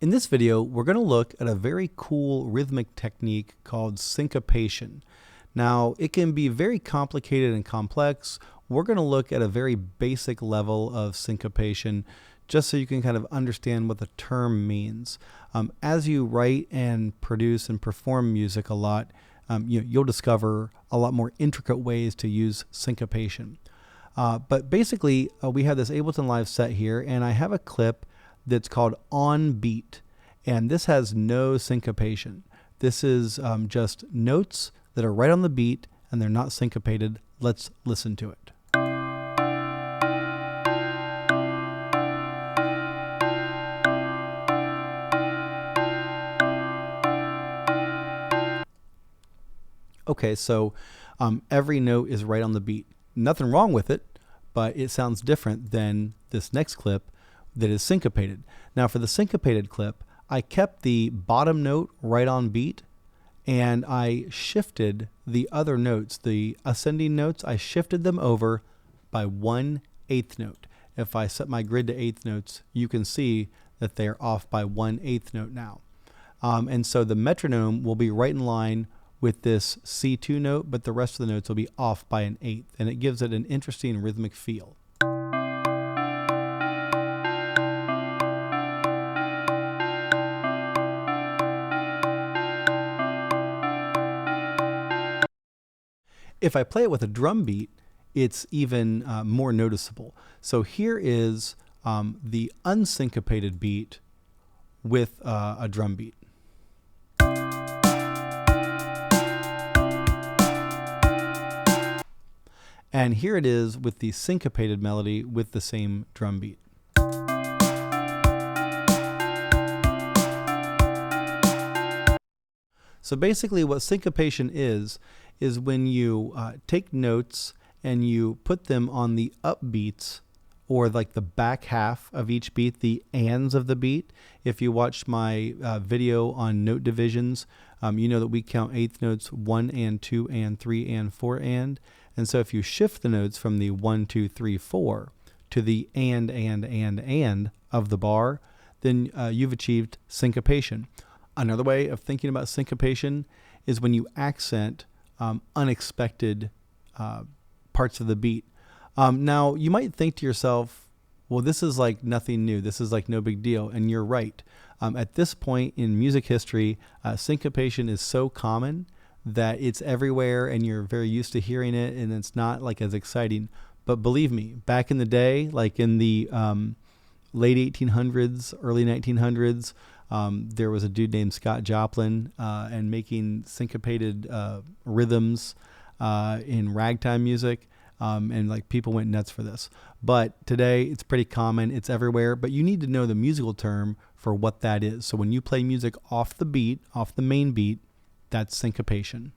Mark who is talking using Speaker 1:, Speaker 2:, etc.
Speaker 1: In this video, we're going to look at a very cool rhythmic technique called syncopation. Now, it can be very complicated and complex. We're going to look at a very basic level of syncopation just so you can kind of understand what the term means. As you write and produce and perform music a lot, you'll discover a lot more intricate ways to use syncopation. But basically, we have this Ableton Live set here, and I have a clip that's called On Beat, and this has no syncopation. This is just notes that are right on the beat, and they're not syncopated. Let's listen to it. Okay, so every note is right on the beat. Nothing wrong with it, but it sounds different than this next clip that is syncopated. Now for the syncopated clip, I kept the bottom note right on beat, and I shifted the other notes, the ascending notes, I shifted them over by 1/8 note. If I set my grid to eighth notes, you can see that they are off by 1/8 note now. And so the metronome will be right in line with this C2 note, but the rest of the notes will be off by 1/8, and it gives it an interesting rhythmic feel. If I play it with a drum beat, it's even more noticeable. So here is the unsyncopated beat with a drum beat. And here it is with the syncopated melody with the same drum beat. So basically what syncopation is when you take notes and you put them on the upbeats, or like the back half of each beat, the ands of the beat. If you watched my video on note divisions, you know that we count eighth notes 1 and 2 and 3 and 4 and. And so if you shift the notes from the 1, 2, 3, 4 to the and of the bar, then you've achieved syncopation. Another way of thinking about syncopation is when you accent unexpected parts of the beat. Now, you might think to yourself, well, this is like nothing new. This is like no big deal. And you're right. At this point in music history, syncopation is so common that it's everywhere and you're very used to hearing it, and it's not like as exciting. But believe me, back in the day, like in the late 1800s, early 1900s, there was a dude named Scott Joplin and making syncopated rhythms in ragtime music. And like people went nuts for this. But today it's pretty common, it's everywhere, but you need to know the musical term for what that is. So when you play music off the beat, off the main beat, that's syncopation.